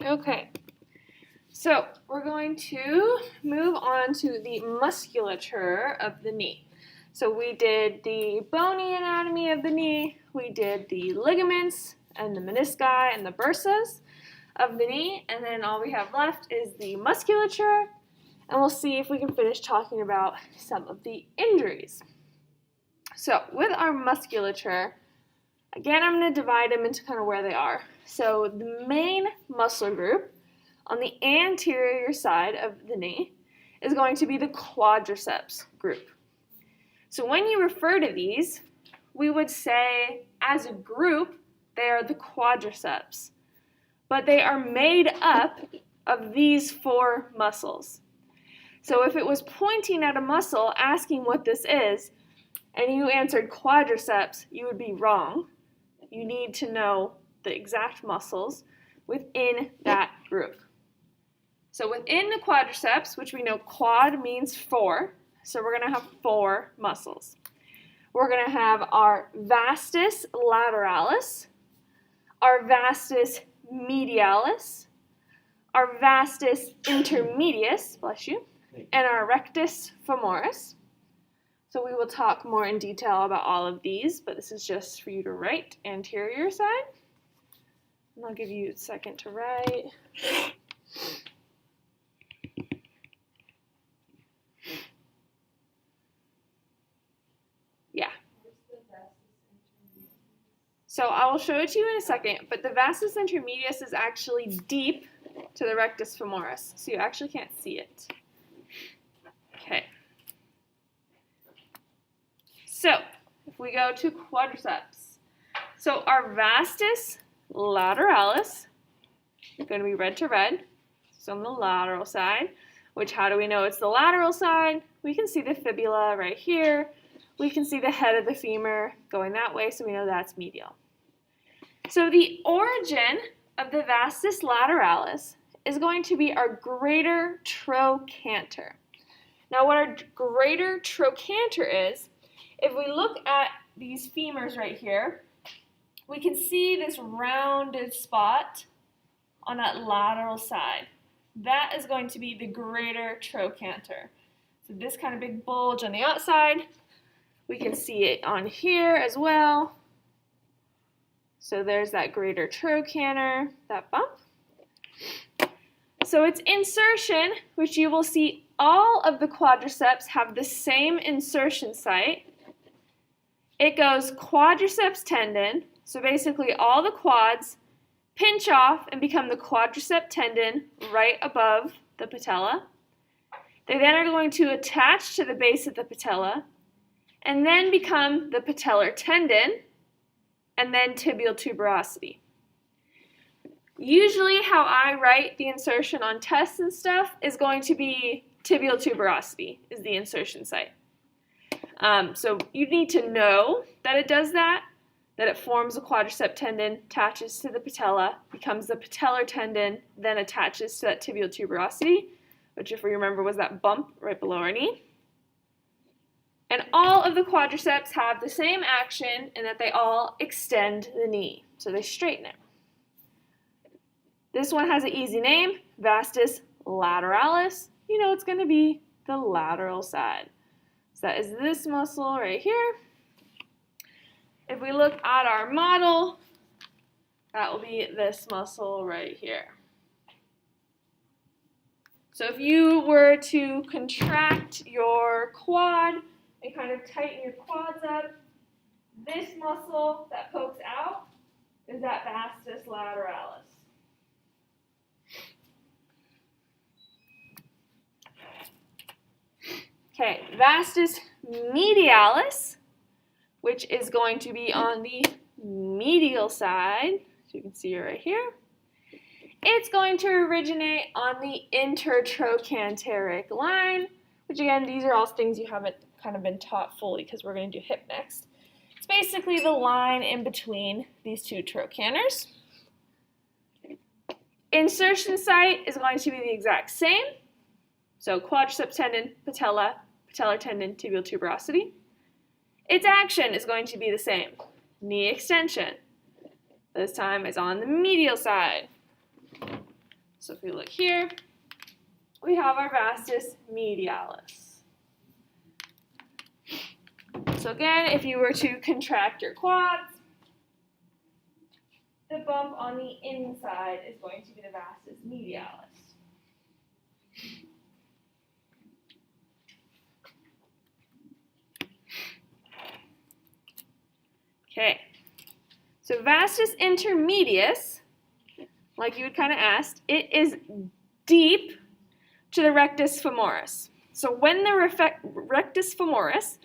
Okay, so we're going to move on to the musculature of the knee. So we did the bony anatomy of the knee, we did the ligaments and the menisci and the bursas of the knee, and then all we have left is the musculature, and we'll see if we can finish talking about some of the injuries. So with our musculature, again, I'm going to divide them into kind of where they are. So the main muscle group on the anterior side of the knee is going to be the quadriceps group. So when you refer to these, we would say as a group, they are the quadriceps, but they are made up of these four muscles. So if it was pointing at a muscle asking what this is, and you answered quadriceps, you would be wrong. You need to know the exact muscles within that group. So within the quadriceps, which we know quad means four, so we're going to have four muscles. We're going to have our vastus lateralis, our vastus medialis, our vastus intermedius, bless you, and our rectus femoris. So we will talk more in detail about all of these, but this is just for you to write anterior side. And I'll give you a second to write. Yeah. So I will show it to you in a second, but the vastus intermedius is actually deep to the rectus femoris, so you actually can't see it. Okay. So, if we go to quadriceps, so our vastus lateralis is going to be red to red, so on the lateral side, which how do we know it's the lateral side? We can see the fibula right here. We can see the head of the femur going that way, so we know that's medial. So the origin of the vastus lateralis is going to be our greater trochanter. Now what our greater trochanter is, if we look at these femurs right here, we can see this rounded spot on that lateral side. That is going to be the greater trochanter. So this kind of big bulge on the outside, we can see it on here as well. So there's that greater trochanter, that bump. So its insertion, which you will see all of the quadriceps have the same insertion site. It goes quadriceps tendon, so basically all the quads pinch off and become the quadricep tendon right above the patella. They then are going to attach to the base of the patella and then become the patellar tendon and then tibial tuberosity. Usually how I write the insertion on tests and stuff is going to be tibial tuberosity is the insertion site. So you need to know that it does that it forms a quadricep tendon, attaches to the patella, becomes the patellar tendon, then attaches to that tibial tuberosity, which if we remember was that bump right below our knee. And all of the quadriceps have the same action in that they all extend the knee, so they straighten it. This one has an easy name, vastus lateralis. You know it's going to be the lateral side. So that is this muscle right here. If we look at our model, that will be this muscle right here. So if you were to contract your quad and kind of tighten your quads up, this muscle that pokes out is that vastus lateralis. Okay, vastus medialis, which is going to be on the medial side, so you can see it right here. It's going to originate on the intertrochanteric line, which again, these are all things you haven't kind of been taught fully because we're going to do hip next. It's basically the line in between these two trochanters. Insertion site is going to be the exact same. So quadriceps tendon, patella, patellar tendon, tibial tuberosity. Its action is going to be the same. Knee extension. This time it's on the medial side. So if we look here, we have our vastus medialis. So again, if you were to contract your quads, the bump on the inside is going to be the vastus medialis. Okay, so vastus intermedius, like you had kind of asked, it is deep to the rectus femoris. So when the rectus femoris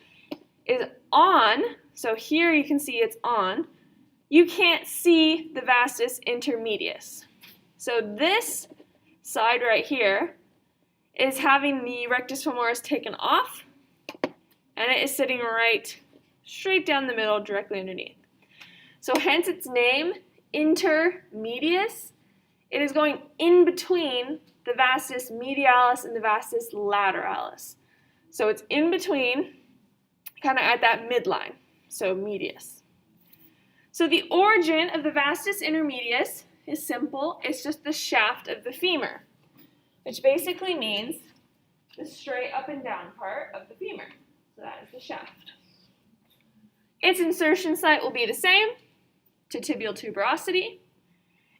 is on, so here you can see it's on, you can't see the vastus intermedius. So this side right here is having the rectus femoris taken off, and it is sitting right straight down the middle, directly underneath. So hence its name, intermedius. It is going in between the vastus medialis and the vastus lateralis. So it's in between, kind of at that midline, so medius. So the origin of the vastus intermedius is simple. It's just the shaft of the femur, which basically means the straight up and down part of the femur. So that is the shaft. Its insertion site will be the same, to tibial tuberosity,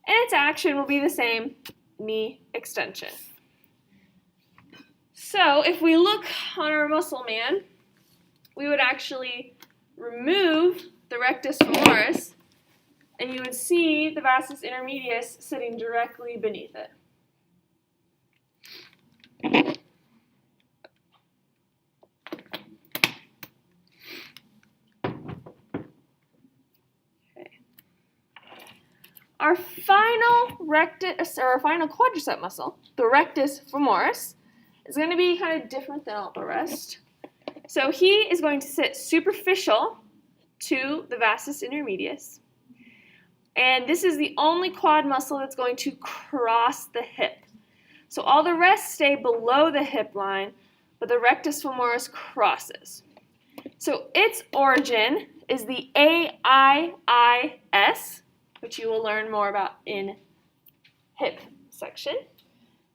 and its action will be the same, knee extension. So if we look on our muscle man, we would actually remove the rectus femoris, and you would see the vastus intermedius sitting directly beneath it. Our final quadricep muscle, the rectus femoris, is going to be kind of different than all the rest. So he is going to sit superficial to the vastus intermedius. And this is the only quad muscle that's going to cross the hip. So all the rest stay below the hip line, but the rectus femoris crosses. So its origin is the AIIS, which you will learn more about in hip section.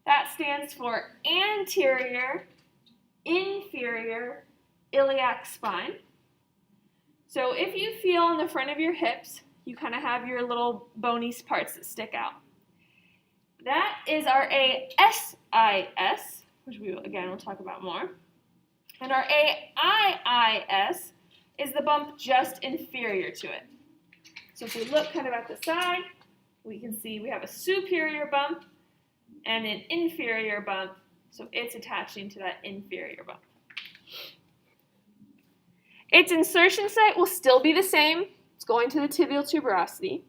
That stands for anterior inferior iliac spine. So if you feel on the front of your hips, you kind of have your little bony parts that stick out. That is our ASIS, which we will talk about more. And our AIIS is the bump just inferior to it. So if we look kind of at the side, we can see we have a superior bump and an inferior bump. So it's attaching to that inferior bump. Its insertion site will still be the same. It's going to the tibial tuberosity.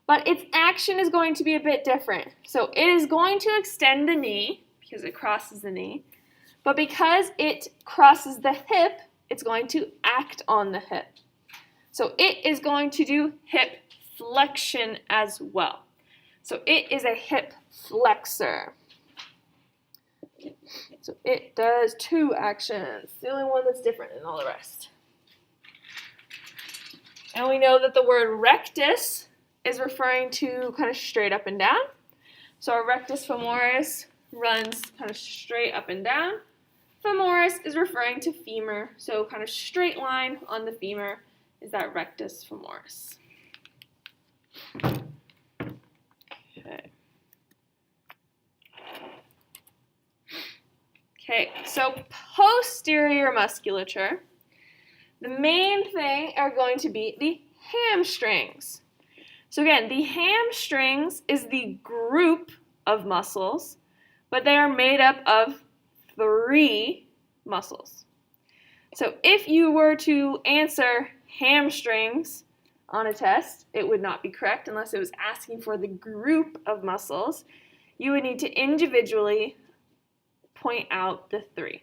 But its action is going to be a bit different. So it is going to extend the knee because it crosses the knee. But because it crosses the hip, it's going to act on the hip. So it is going to do hip flexion as well. So it is a hip flexor. So it does two actions, the only one that's different than all the rest. And we know that the word rectus is referring to kind of straight up and down. So our rectus femoris runs kind of straight up and down. Femoris is referring to femur, so kind of straight line on the femur is that rectus femoris. Okay, so posterior musculature, the main thing are going to be the hamstrings. So again, the hamstrings is the group of muscles, but they are made up of 3 muscles. So if you were to answer hamstrings on a test, it would not be correct unless it was asking for the group of muscles. You would need to individually point out the 3.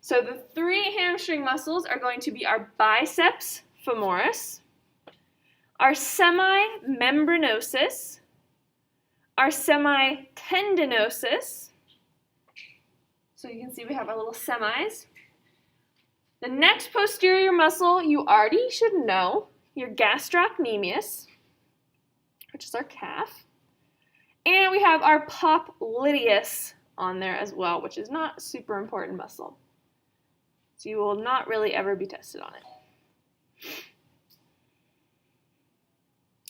So the 3 hamstring muscles are going to be our biceps femoris, our semimembranosus, our semitendinosus. So you can see we have our little semis. The next posterior muscle you already should know, your gastrocnemius, which is our calf. And we have our popliteus on there as well, which is not a super important muscle. So you will not really ever be tested on it.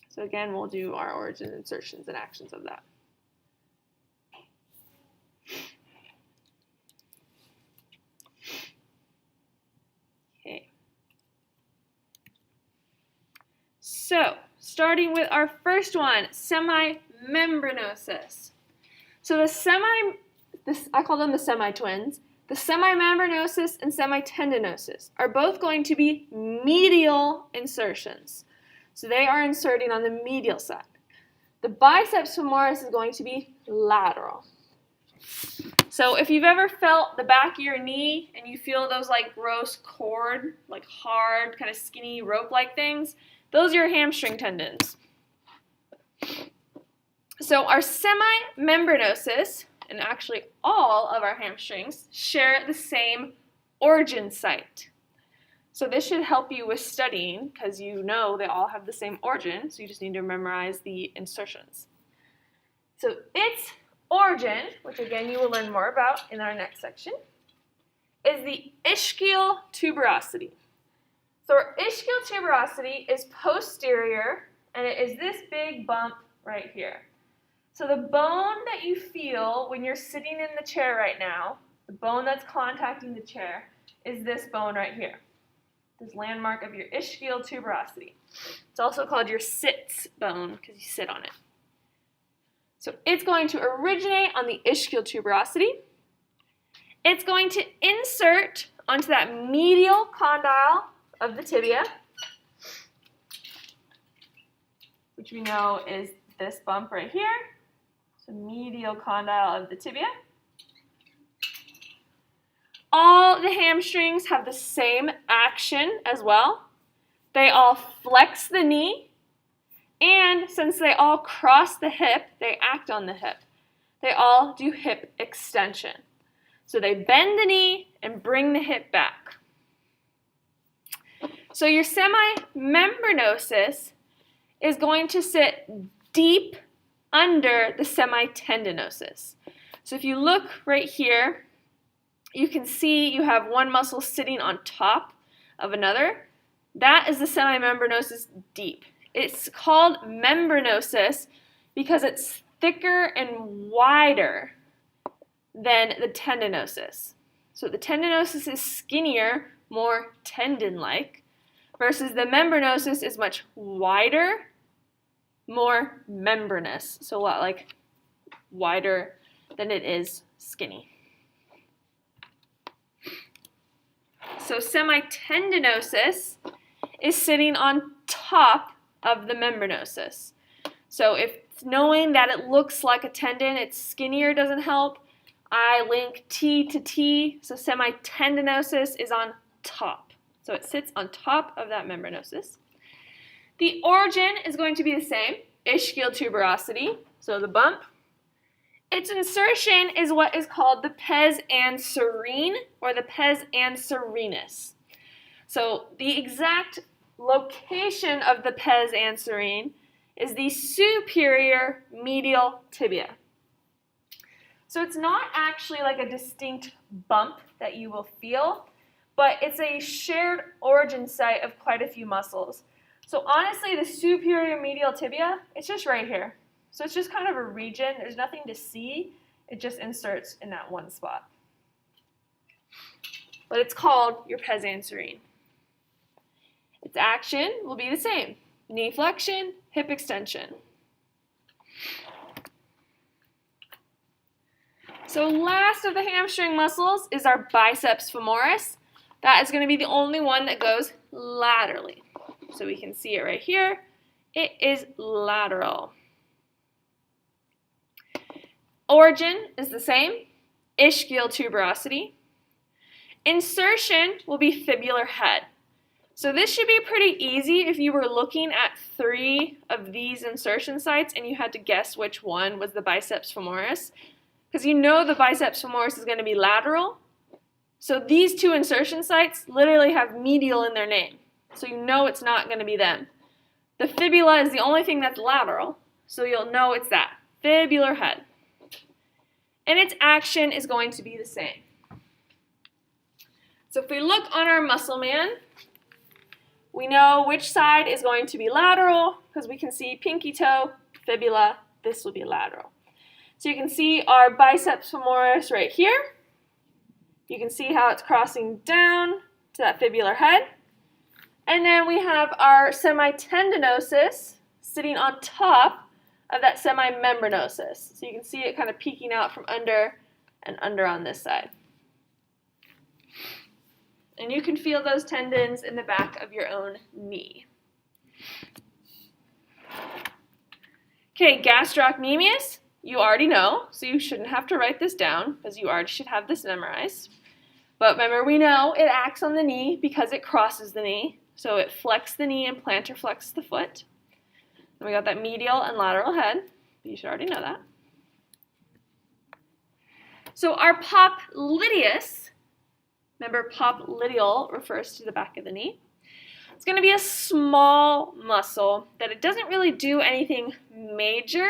So again, we'll do our origin, insertions, and actions of that. Okay. So, starting with our first one, semimembranosus. So I call them the semi-twins. The semimembranosus and semitendinosus are both going to be medial insertions. So they are inserting on the medial side. The biceps femoris is going to be lateral. So if you've ever felt the back of your knee and you feel those like gross cord, like hard, kind of skinny rope-like things, those are your hamstring tendons. So our semimembranosus, and actually all of our hamstrings, share the same origin site. So this should help you with studying because you know they all have the same origin, so you just need to memorize the insertions. So its origin, which again you will learn more about in our next section, is the ischial tuberosity. So our ischial tuberosity is posterior, and it is this big bump right here. So the bone that you feel when you're sitting in the chair right now, the bone that's contacting the chair, is this bone right here. This landmark of your ischial tuberosity. It's also called your sits bone because you sit on it. So it's going to originate on the ischial tuberosity. It's going to insert onto that medial condyle of the tibia, which we know is this bump right here. So medial condyle of the tibia. All the hamstrings have the same action as well. They all flex the knee, and since they all cross the hip, they act on the hip. They all do hip extension. So they bend the knee and bring the hip back. So your semimembranosus is going to sit deep under the semitendinosus. So if you look right here, you can see you have one muscle sitting on top of another. That is the semimembranosus deep. It's called membranosus because it's thicker and wider than the tendinosus. So the tendinosus is skinnier, more tendon-like, versus the membranosus is much wider, more membranous. So a lot like wider than it is skinny. So semitendinosus is sitting on top of the membranosus. So if knowing that it looks like a tendon, it's skinnier doesn't help, I link T to T, so semitendinosus is on top. So it sits on top of that membranosus. The origin is going to be the same, ischial tuberosity, so the bump. Its insertion is what is called the pes anserine or the pes anserinus. So the exact location of the pes anserine is the superior medial tibia. So it's not actually like a distinct bump that you will feel, but it's a shared origin site of quite a few muscles. So honestly, the superior medial tibia, it's just right here. So it's just kind of a region. There's nothing to see. It just inserts in that one spot. But it's called your pes anserine. Its action will be the same. Knee flexion, hip extension. So last of the hamstring muscles is our biceps femoris. That is going to be the only one that goes laterally. So we can see it right here. It is lateral. Origin is the same, ischial tuberosity. Insertion will be fibular head. So this should be pretty easy if you were looking at 3 of these insertion sites and you had to guess which one was the biceps femoris. Because you know the biceps femoris is going to be lateral. So these 2 insertion sites literally have medial in their name. So you know it's not going to be them. The fibula is the only thing that's lateral, so you'll know it's that. fibular head. And its action is going to be the same. So if we look on our muscle man, we know which side is going to be lateral because we can see pinky toe, fibula, this will be lateral. So you can see our biceps femoris right here. You can see how it's crossing down to that fibular head. And then we have our semitendinosus sitting on top of that semimembranosus. So you can see it kind of peeking out from under and under on this side. And you can feel those tendons in the back of your own knee. Okay, gastrocnemius, you already know, so you shouldn't have to write this down because you already should have this memorized. But remember, we know it acts on the knee because it crosses the knee. So it flexes the knee and plantar flexes the foot. And we got that medial and lateral head. You should already know that. So our popliteus, remember popliteal refers to the back of the knee. It's going to be a small muscle that it doesn't really do anything major,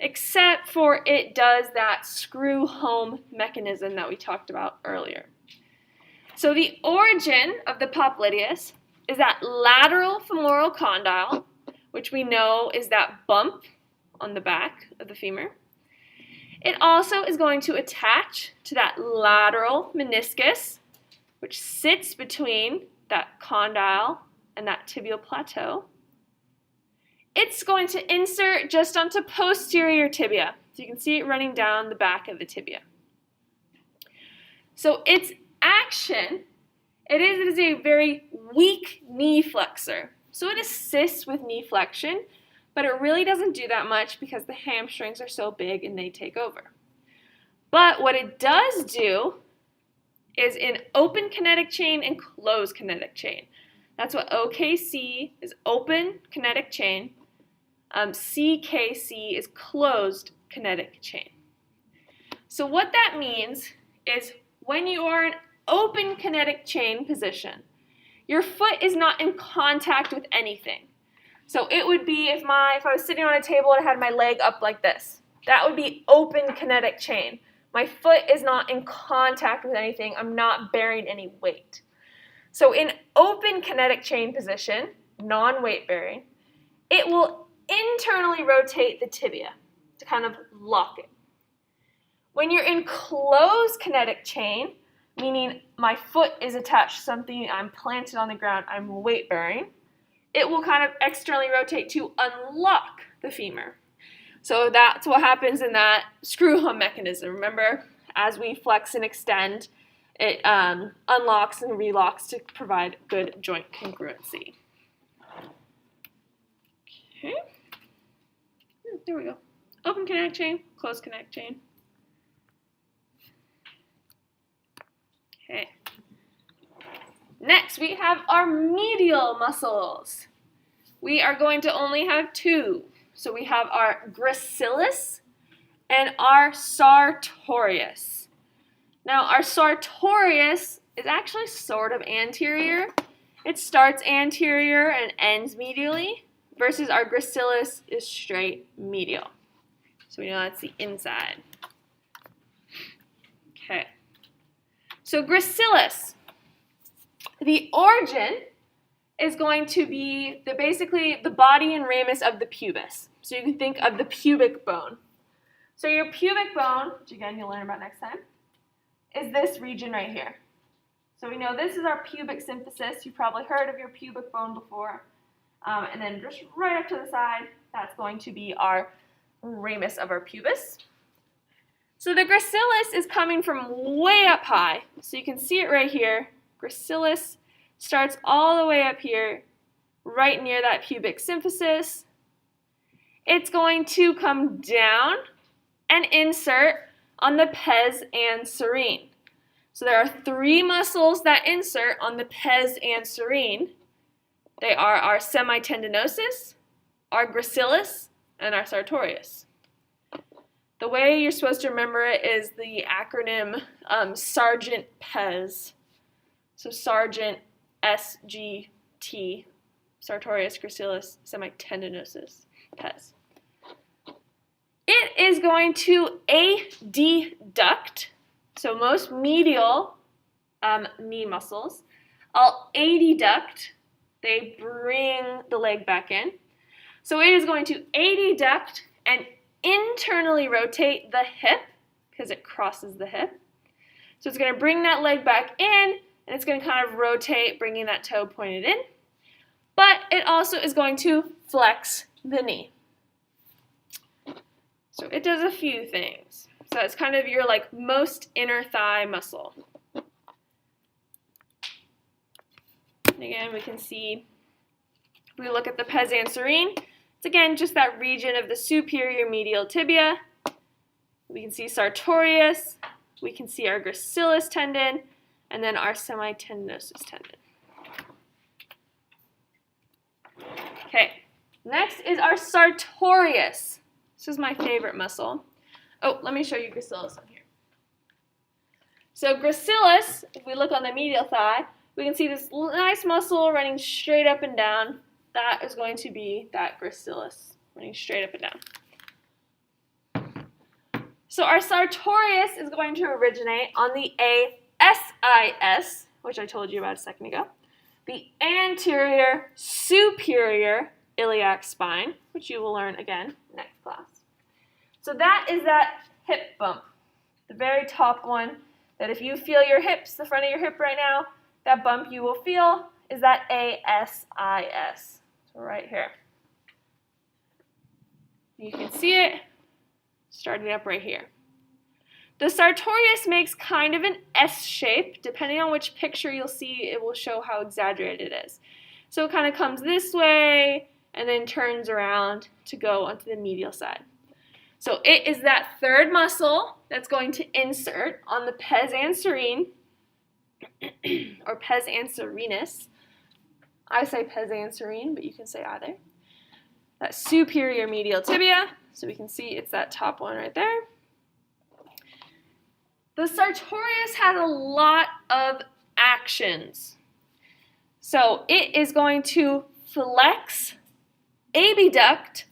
except for it does that screw home mechanism that we talked about earlier. So the origin of the popliteus is that lateral femoral condyle, which we know is that bump on the back of the femur. It also is going to attach to that lateral meniscus, which sits between that condyle and that tibial plateau. It's going to insert just onto posterior tibia. So you can see it running down the back of the tibia. So its action, it is a very weak knee flexor. So it assists with knee flexion, but it really doesn't do that much because the hamstrings are so big and they take over. But what it does do is in open kinetic chain and closed kinetic chain. That's what OKC is, open kinetic chain. CKC is closed kinetic chain. So what that means is when you are in open kinetic chain position, your foot is not in contact with anything. So it would be if I was sitting on a table and I had my leg up like this. That would be open kinetic chain. My foot is not in contact with anything. I'm not bearing any weight. So in open kinetic chain position, non-weight bearing, it will internally rotate the tibia to kind of lock it. When you're in closed kinetic chain, meaning my foot is attached to something, I'm planted on the ground, I'm weight bearing, it will kind of externally rotate to unlock the femur. So that's what happens in that screw home mechanism. Remember, as we flex and extend, it unlocks and relocks to provide good joint congruency. Okay. There we go. Open kinetic chain, closed kinetic chain. Okay. Next, we have our medial muscles. We are going to only have two. So we have our gracilis and our sartorius. Now, our sartorius is actually sort of anterior. It starts anterior and ends medially, versus our gracilis is straight medial. So we know that's the inside. Okay. So gracilis, the origin is going to be basically the body and ramus of the pubis. So you can think of the pubic bone. So your pubic bone, which again you'll learn about next time, is this region right here. So we know this is our pubic symphysis. You've probably heard of your pubic bone before. And then just right up to the side, that's going to be our ramus of our pubis. So the gracilis is coming from way up high. So you can see it right here. Gracilis starts all the way up here, right near that pubic symphysis. It's going to come down and insert on the pes and serine. So there are three muscles that insert on the pes and serine. They are our semitendinosus, our gracilis, and our sartorius. The way you're supposed to remember it is the acronym Sargent PES. So Sargent SGT, sartorius, gracilis, semitendinosus, PES. It is going to adduct, so most medial knee muscles. I'll adduct, they bring the leg back in. So it is going to adduct and internally rotate the hip, because it crosses the hip. So it's going to bring that leg back in, and it's going to kind of rotate, bringing that toe pointed in. But it also is going to flex the knee. So it does a few things. So it's kind of your like most inner thigh muscle. And again, we can see, if we look at the pes anserine, it's again just that region of the superior medial tibia. We can see sartorius, we can see our gracilis tendon, and then our semitendinosus tendon. Okay, next is our sartorius. This is my favorite muscle. Oh, let me show you gracilis on here. So gracilis, if we look on the medial thigh, we can see this nice muscle running straight up and down. That is going to be that gracilis, running straight up and down. So our sartorius is going to originate on the ASIS, which I told you about a second ago, the anterior superior iliac spine, which you will learn again next class. So that is that hip bump, the very top one, that if you feel your hips, the front of your hip right now, that bump you will feel is that ASIS, so right here. You can see it starting up right here. The sartorius makes kind of an S shape. Depending on which picture you'll see, it will show how exaggerated it is. So it kind of comes this way and then turns around to go onto the medial side. So it is that third muscle that's going to insert on the pes anserine or pes anserinus. I say pes anserine, but you can say either. That superior medial tibia. So we can see it's that top one right there. The sartorius has a lot of actions. So it is going to flex, abduct,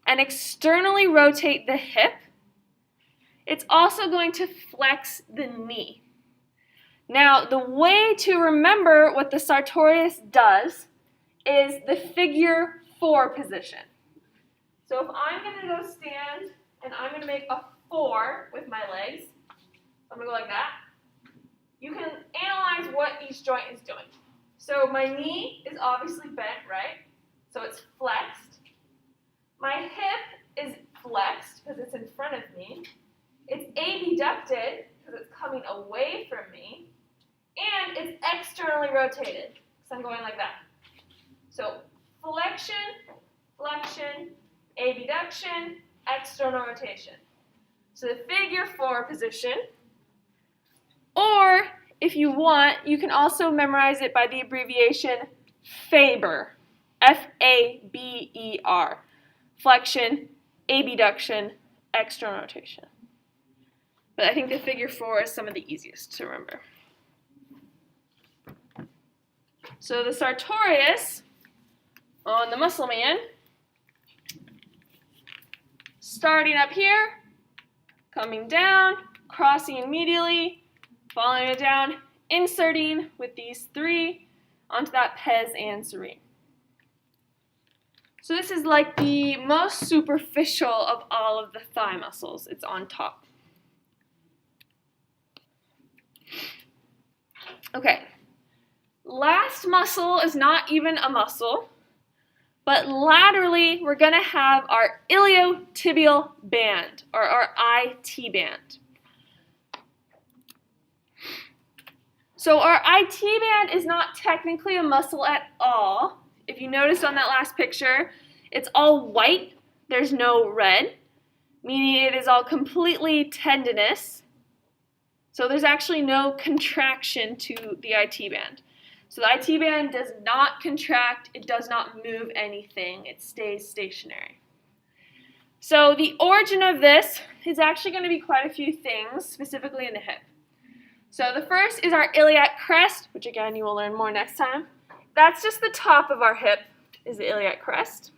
and externally rotate the hip. It's also going to flex the knee. Now, the way to remember what the sartorius does is the figure 4 position. So if I'm going to go stand and I'm going to make a 4 with my legs, I'm going to go like that, you can analyze what each joint is doing. So my knee is obviously bent, right? So it's flexed. My hip is flexed because it's in front of me. It's abducted because it's coming away from me. And it's externally rotated because I'm going like that. So flexion, flexion, abduction, external rotation. So the figure 4 position. Or if you want, you can also memorize it by the abbreviation FABER. F-A-B-E-R. Flexion, abduction, external rotation. But I think the figure 4 is some of the easiest to remember. So the sartorius on the muscle man, starting up here, coming down, crossing medially, following it down, inserting with these 3 onto that pes anserine. So this is like the most superficial of all of the thigh muscles. It's on top. Okay. Last muscle is not even a muscle, but laterally we're going to have our iliotibial band, or our IT band. So our IT band is not technically a muscle at all. If you notice on that last picture, it's all white, there's no red, meaning it is all completely tendinous. So there's actually no contraction to the IT band. So the IT band does not contract, it does not move anything, it stays stationary. So the origin of this is actually going to be quite a few things, specifically in the hip. So the first is our iliac crest, which again you will learn more next time. That's just the top of our hip, is the iliac crest.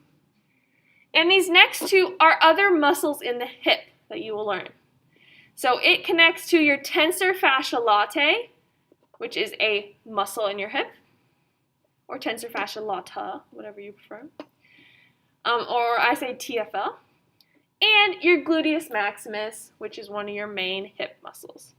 And these next two are other muscles in the hip that you will learn. So it connects to your tensor fascia latae, which is a muscle in your hip, or tensor fascia lata, whatever you prefer, or I say TFL, and your gluteus maximus, which is one of your main hip muscles.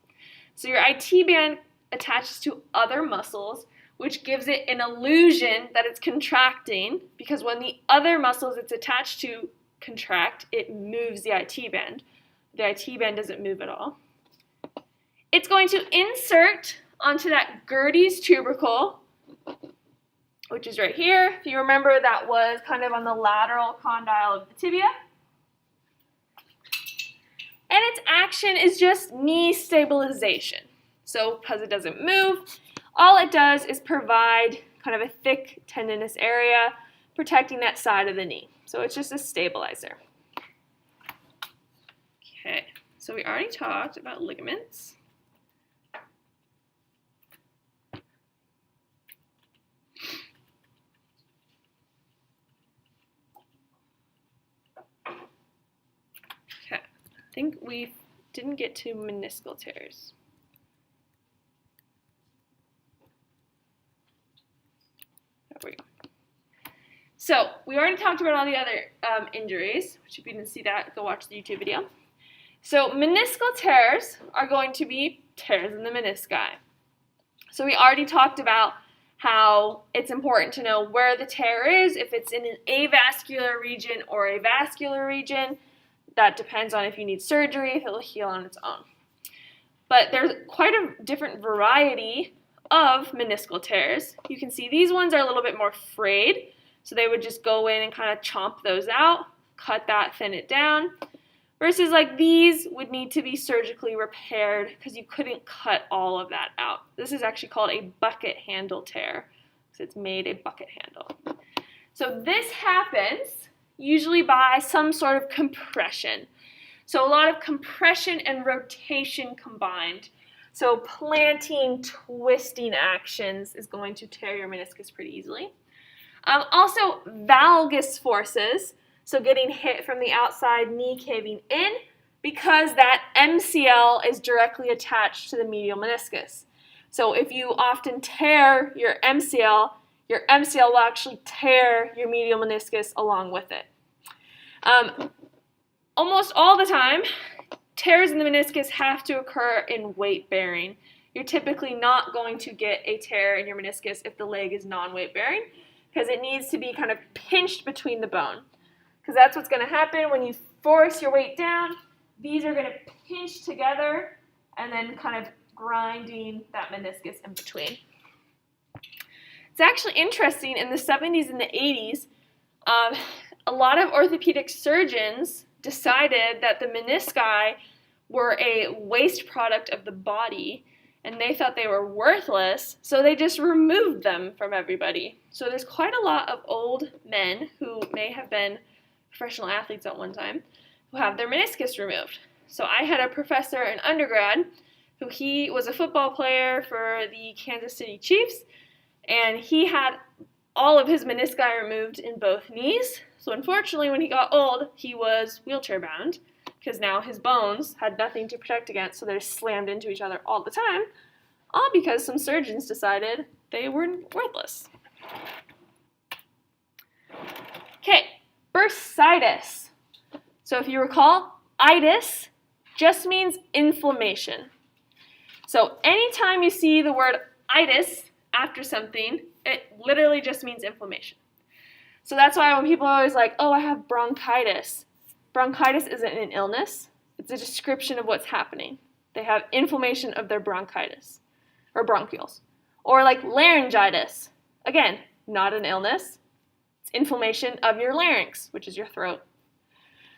So your IT band attaches to other muscles, which gives it an illusion that it's contracting, because when the other muscles it's attached to contract, it moves the IT band. The IT band doesn't move at all. It's going to insert onto that Gerdy's tubercle, which is right here. If you remember, that was kind of on the lateral condyle of the tibia. And its action is just knee stabilization. So because it doesn't move, all it does is provide kind of a thick tendinous area protecting that side of the knee. So it's just a stabilizer. Okay, so we already talked about ligaments. Okay, I think we didn't get to meniscal tears. There we go. So we already talked about all the other injuries, which if you didn't see that, go watch the YouTube video. So meniscal tears are going to be tears in the menisci. So we already talked about how it's important to know where the tear is, if it's in an avascular region or a vascular region. That depends on if you need surgery, if it will heal on its own. But there's quite a different variety of meniscal tears. You can see these ones are a little bit more frayed, so they would just go in and kind of chomp those out, cut that, thin it down, versus like these would need to be surgically repaired because you couldn't cut all of that out. This is actually called a bucket handle tear because it's made a bucket handle. So this happens usually by some sort of compression. So a lot of compression and rotation combined. So planting, twisting actions is going to tear your meniscus pretty easily. Also valgus forces, so getting hit from the outside, knee caving in, because that MCL is directly attached to the medial meniscus. So if you often tear your MCL will actually tear your medial meniscus along with it. Almost all the time, tears in the meniscus have to occur in weight bearing. You're typically not going to get a tear in your meniscus if the leg is non-weight bearing, because it needs to be kind of pinched between the bone. Because that's what's going to happen when you force your weight down. These are going to pinch together and then kind of grinding that meniscus in between. It's actually interesting, in the 70s and the 80s, a lot of orthopedic surgeons decided that the menisci were a waste product of the body, and they thought they were worthless, so they just removed them from everybody. So there's quite a lot of old men who may have been professional athletes at one time who have their meniscus removed. So I had a professor in undergrad who he was a football player for the Kansas City Chiefs, and he had all of his menisci removed in both knees. So unfortunately, when he got old, he was wheelchair bound because now his bones had nothing to protect against, so they just slammed into each other all the time, all because some surgeons decided they were worthless. Okay, bursitis. So if you recall, itis just means inflammation. So anytime you see the word itis after something, it literally just means inflammation. So that's why when people are always like, oh, I have bronchitis. Bronchitis isn't an illness. It's a description of what's happening. They have inflammation of their bronchitis or bronchioles. Or like laryngitis. Again, not an illness. It's inflammation of your larynx, which is your throat.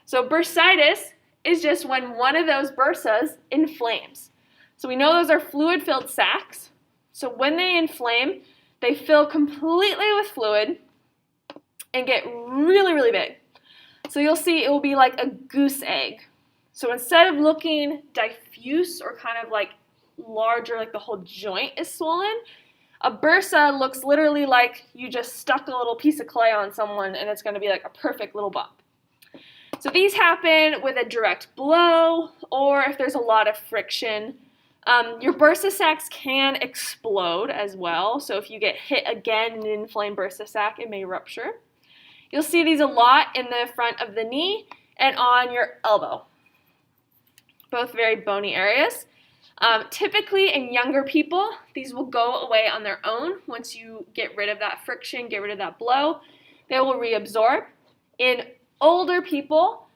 So bursitis is just when one of those bursas inflames. So we know those are fluid-filled sacs. So when they inflame, they fill completely with fluid and get really, really big. So you'll see it will be like a goose egg. So instead of looking diffuse or kind of like larger, like the whole joint is swollen, a bursa looks literally like you just stuck a little piece of clay on someone and it's going to be like a perfect little bump. So these happen with a direct blow or if there's a lot of friction. Your bursa sacs can explode as well. So if you get hit again in an inflamed bursa sac, it may rupture. You'll see these a lot in the front of the knee and on your elbow. Both very bony areas. Typically in younger people, these will go away on their own once you get rid of that friction, get rid of that blow. They will reabsorb. In older people,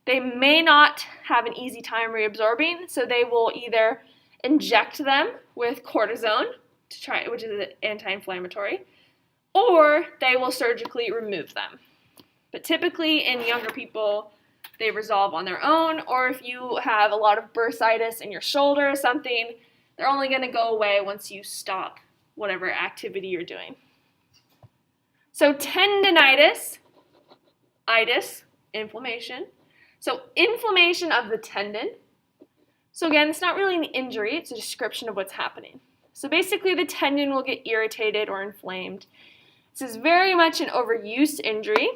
they may not have an easy time reabsorbing, so they will either inject them with cortisone, which is anti-inflammatory, or they will surgically remove them. But typically in younger people, they resolve on their own, or if you have a lot of bursitis in your shoulder or something, they're only going to go away once you stop whatever activity you're doing. So tendinitis, itis, inflammation. So inflammation of the tendon. So again, it's not really an injury, it's a description of what's happening. So basically the tendon will get irritated or inflamed. This is very much an overuse injury.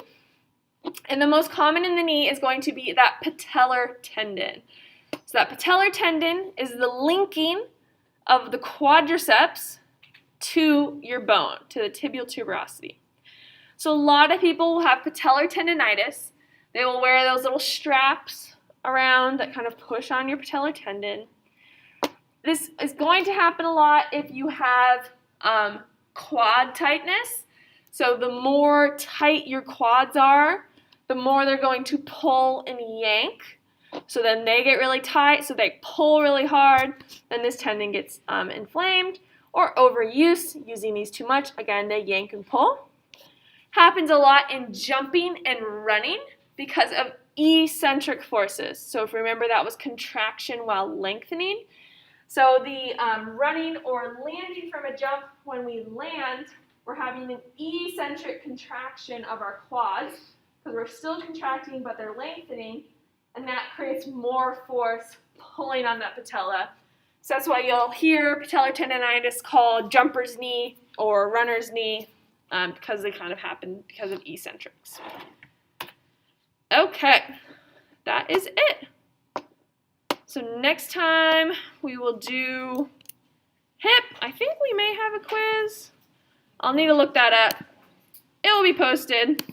And the most common in the knee is going to be that patellar tendon. So that patellar tendon is the linking of the quadriceps to your bone, to the tibial tuberosity. So a lot of people will have patellar tendinitis. They will wear those little straps around that kind of push on your patellar tendon. This is going to happen a lot if you have quad tightness. So the more tight your quads are, the more they're going to pull and yank. So then they get really tight, so they pull really hard, then this tendon gets inflamed. Or overuse, using these too much, again, they yank and pull. Happens a lot in jumping and running because of eccentric forces. So if you remember, that was contraction while lengthening. So the running or landing from a jump, when we land, we're having an eccentric contraction of our quads because we're still contracting, but they're lengthening, and that creates more force pulling on that patella. So that's why you'll hear patellar tendinitis called jumper's knee or runner's knee because they kind of happen because of eccentrics. Okay, that is it. So next time we will do hip. I think we may have a quiz. I'll need to look that up. It will be posted.